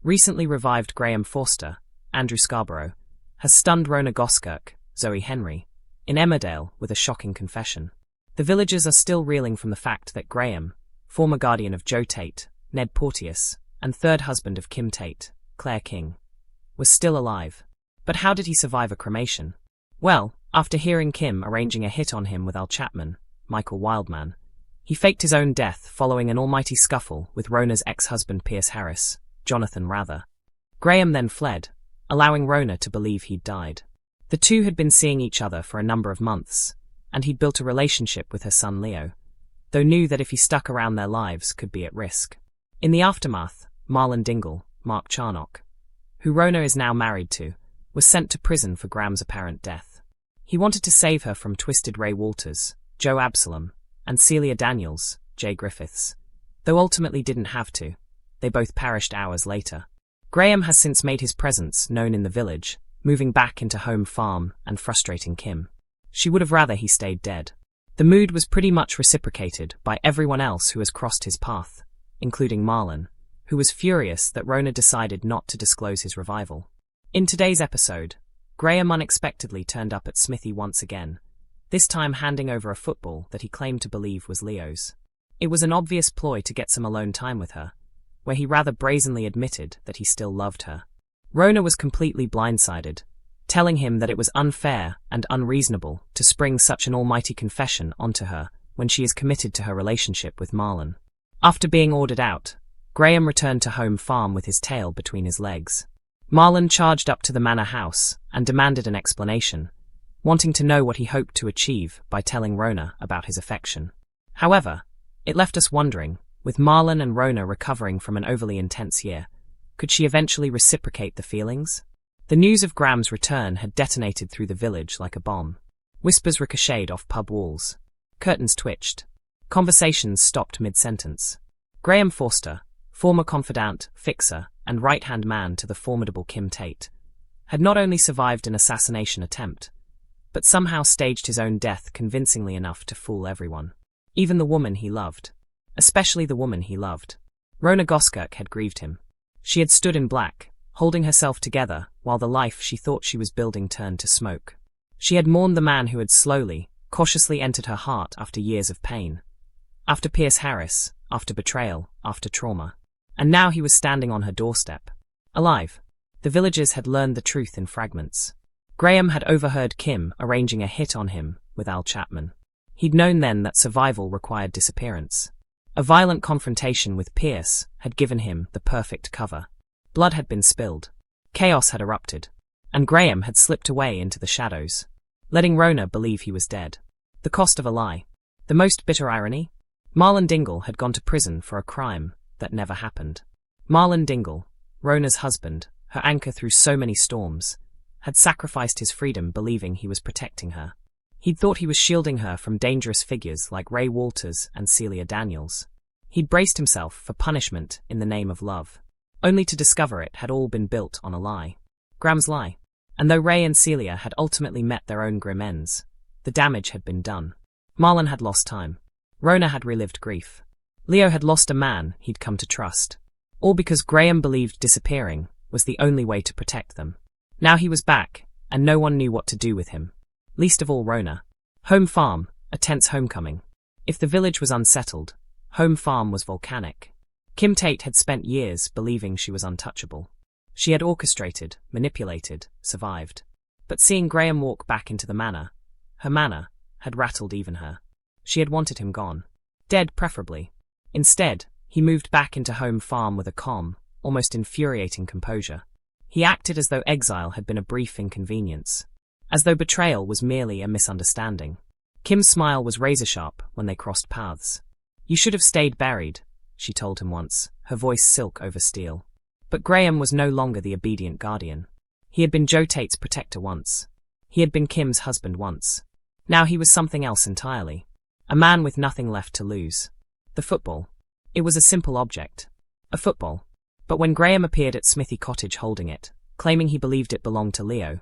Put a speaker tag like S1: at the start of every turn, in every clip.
S1: Recently revived Graham Forster, Andrew Scarborough, has stunned Rhona Zoe Henry, in Emmerdale with a shocking confession. The villagers are still reeling from the fact that Graham, former guardian of Joe Tate, Ned Porteous, and third husband of Kim Tate, Claire King, was still alive. But how did he survive a cremation? Well, after hearing Kim arranging a hit on him with Al Chapman, Michael Wildman, he faked his own death following an almighty scuffle with Rhona's ex-husband Pierce Harris, Jonathan Rather. Graham then fled, allowing Rhona to believe he'd died. The two had been seeing each other for a number of months, and he'd built a relationship with her son Leo, though knew that if he stuck around their lives could be at risk. In the aftermath, Marlon Dingle, Mark Charnock, who Rhona is now married to, was sent to prison for Graham's apparent death. He wanted to save her from Twisted Ray Walters, Joe Absalom, and Celia Daniels, Jay Griffiths, though ultimately didn't have to. They both perished hours later. Graham has since made his presence known in the village, moving back into home farm and frustrating Kim. She would have rather he stayed dead. The mood was pretty much reciprocated by everyone else who has crossed his path, including Marlon, who was furious that Rhona decided not to disclose his revival. In today's episode, Graham unexpectedly turned up at Smithy once again, this time handing over a football that he claimed to believe was Leo's. It was an obvious ploy to get some alone time with her, where he rather brazenly admitted that he still loved her. Rhona was completely blindsided, telling him that it was unfair and unreasonable to spring such an almighty confession onto her when she is committed to her relationship with Marlon. After being ordered out, Graham returned to home farm with his tail between his legs. Marlon charged up to the manor house and demanded an explanation, wanting to know what he hoped to achieve by telling Rhona about his affection. However, it left us wondering, with Marlon and Rhona recovering from an overly intense year, could she eventually reciprocate the feelings? The news of Graham's return had detonated through the village like a bomb. Whispers ricocheted off pub walls. Curtains twitched. Conversations stopped mid-sentence. Graham Forster, former confidant, fixer, and right-hand man to the formidable Kim Tate, had not only survived an assassination attempt, but somehow staged his own death convincingly enough to fool everyone. Even the woman he loved. Especially the woman he loved. Rhona had grieved him. She had stood in black, holding herself together while the life she thought she was building turned to smoke. She had mourned the man who had slowly, cautiously entered her heart after years of pain. After Pierce Harris, after betrayal, after trauma. And now he was standing on her doorstep. Alive. The villagers had learned the truth in fragments. Graham had overheard Kim arranging a hit on him with Al Chapman. He'd known then that survival required disappearance. A violent confrontation with Pierce had given him the perfect cover. Blood had been spilled. Chaos had erupted. And Graham had slipped away into the shadows, letting Rhona believe he was dead. The cost of a lie. The most bitter irony? Marlon Dingle had gone to prison for a crime that never happened. Marlon Dingle, Rhona's husband, her anchor through so many storms, had sacrificed his freedom believing he was protecting her. He'd thought he was shielding her from dangerous figures like Ray Walters and Celia Daniels. He'd braced himself for punishment in the name of love, only to discover it had all been built on a lie. Graham's lie. And though Ray and Celia had ultimately met their own grim ends, the damage had been done. Marlon had lost time. Rhona had relived grief. Leo had lost a man he'd come to trust. All because Graham believed disappearing was the only way to protect them. Now he was back, and no one knew what to do with him. Least of all Rhona. Home farm, a tense homecoming. If the village was unsettled, home farm was volcanic. Kim Tate had spent years believing she was untouchable. She had orchestrated, manipulated, survived. But seeing Graham walk back into the manor, her manner, had rattled even her. She had wanted him gone. Dead, preferably. Instead, he moved back into home farm with a calm, almost infuriating composure. He acted as though exile had been a brief inconvenience. As though betrayal was merely a misunderstanding. Kim's smile was razor-sharp when they crossed paths. "You should have stayed buried," she told him once, her voice silk over steel. But Graham was no longer the obedient guardian. He had been Joe Tate's protector once. He had been Kim's husband once. Now he was something else entirely. A man with nothing left to lose. The football. It was a simple object. A football. But when Graham appeared at Smithy Cottage holding it, claiming he believed it belonged to Leo,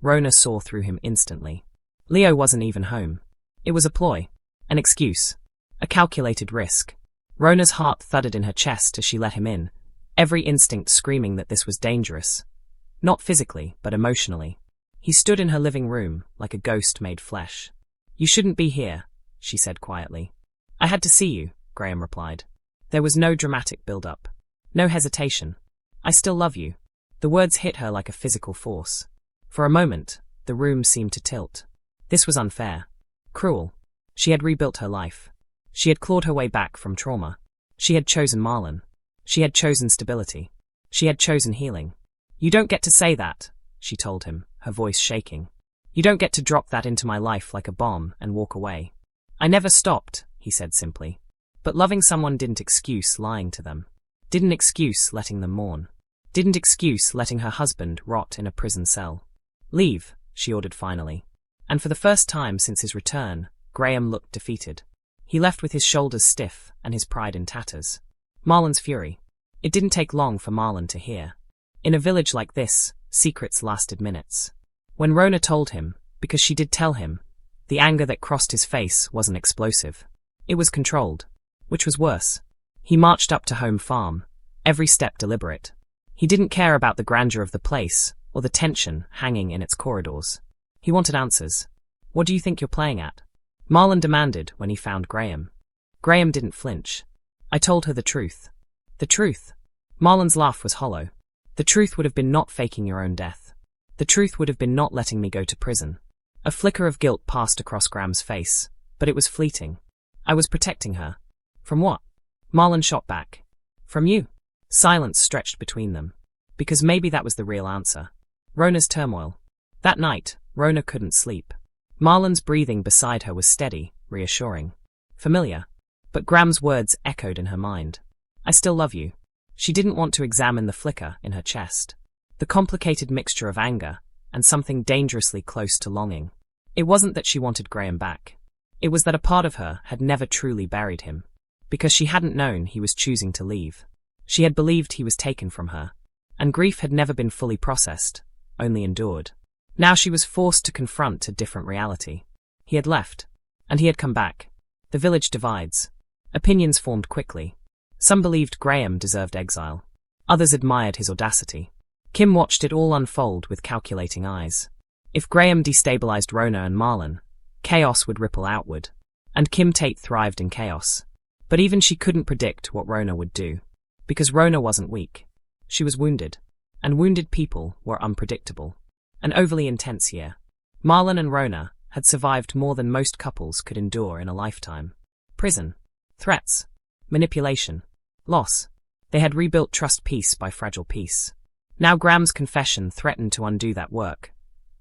S1: Rhona saw through him instantly. Leo wasn't even home. It was a ploy. An excuse. A calculated risk. Rhona's heart thudded in her chest as she let him in, every instinct screaming that this was dangerous. Not physically, but emotionally. He stood in her living room, like a ghost made flesh. "You shouldn't be here," she said quietly. "I had to see you," Graham replied. There was no dramatic build-up. No hesitation. "I still love you." The words hit her like a physical force. For a moment, the room seemed to tilt. This was unfair. Cruel. She had rebuilt her life. She had clawed her way back from trauma. She had chosen Marlon. She had chosen stability. She had chosen healing. "You don't get to say that," she told him, her voice shaking. "You don't get to drop that into my life like a bomb and walk away." "I never stopped," he said simply. But loving someone didn't excuse lying to them. Didn't excuse letting them mourn. Didn't excuse letting her husband rot in a prison cell. "Leave," she ordered finally. And for the first time since his return, Graham looked defeated. He left with his shoulders stiff and his pride in tatters. Marlon's fury. It didn't take long for Marlon to hear. In a village like this, secrets lasted minutes. When Rhona told him, because she did tell him, the anger that crossed his face wasn't explosive. It was controlled. Which was worse. He marched up to Home Farm, every step deliberate. He didn't care about the grandeur of the place, or the tension hanging in its corridors. He wanted answers. "What do you think you're playing at?" Marlon demanded when he found Graham. Graham didn't flinch. "I told her the truth." "The truth?" Marlon's laugh was hollow. "The truth would have been not faking your own death. The truth would have been not letting me go to prison." A flicker of guilt passed across Graham's face, but it was fleeting. "I was protecting her." "From what?" Marlon shot back. "From you." Silence stretched between them. Because maybe that was the real answer. Rhona's turmoil. That night, Rhona couldn't sleep. Marlon's breathing beside her was steady, reassuring. Familiar. But Graham's words echoed in her mind. "I still love you." She didn't want to examine the flicker in her chest. The complicated mixture of anger and something dangerously close to longing. It wasn't that she wanted Graham back. It was that a part of her had never truly buried him. Because she hadn't known he was choosing to leave. She had believed he was taken from her. And grief had never been fully processed, only endured. Now she was forced to confront a different reality. He had left. And he had come back. The village divides. Opinions formed quickly. Some believed Graham deserved exile. Others admired his audacity. Kim watched it all unfold with calculating eyes. If Graham destabilized Rhona and Marlon, chaos would ripple outward. And Kim Tate thrived in chaos. But even she couldn't predict what Rhona would do. Because Rhona wasn't weak. She was wounded. And wounded people were unpredictable. An overly intense year. Marlon and Rhona had survived more than most couples could endure in a lifetime. Prison. Threats. Manipulation. Loss. They had rebuilt trust piece by fragile piece. Now Graham's confession threatened to undo that work.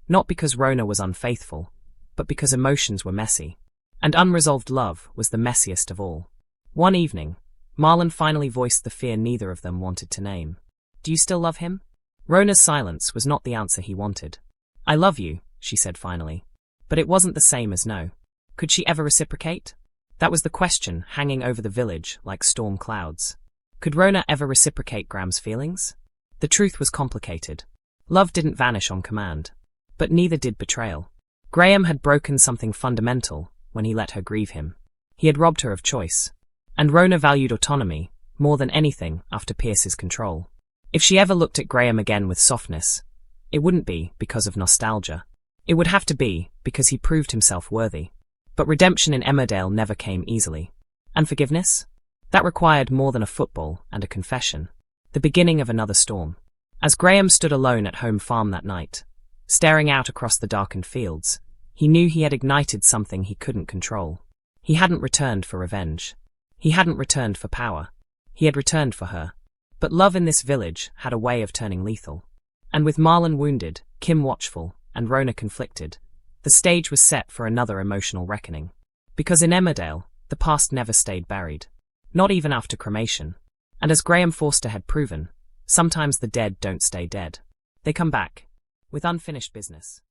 S1: Not because Rhona was unfaithful, but because emotions were messy. And unresolved love was the messiest of all. One evening, Marlon finally voiced the fear neither of them wanted to name. "Do you still love him?" Rhona's silence was not the answer he wanted. "I love you," she said finally. But it wasn't the same as no. Could she ever reciprocate? That was the question hanging over the village like storm clouds. Could Rhona ever reciprocate Graham's feelings? The truth was complicated. Love didn't vanish on command. But neither did betrayal. Graham had broken something fundamental when he let her grieve him. He had robbed her of choice. And Rhona valued autonomy more than anything after Pierce's control. If she ever looked at Graham again with softness, it wouldn't be because of nostalgia. It would have to be because he proved himself worthy. But redemption in Emmerdale never came easily. And forgiveness? That required more than a football and a confession. The beginning of another storm. As Graham stood alone at Home Farm that night, staring out across the darkened fields, he knew he had ignited something he couldn't control. He hadn't returned for revenge. He hadn't returned for power. He had returned for her. But love in this village had a way of turning lethal. And with Marlon wounded, Kim watchful, and Rhona conflicted, the stage was set for another emotional reckoning. Because in Emmerdale, the past never stayed buried. Not even after cremation. And as Graham Forster had proven, sometimes the dead don't stay dead. They come back. With unfinished business.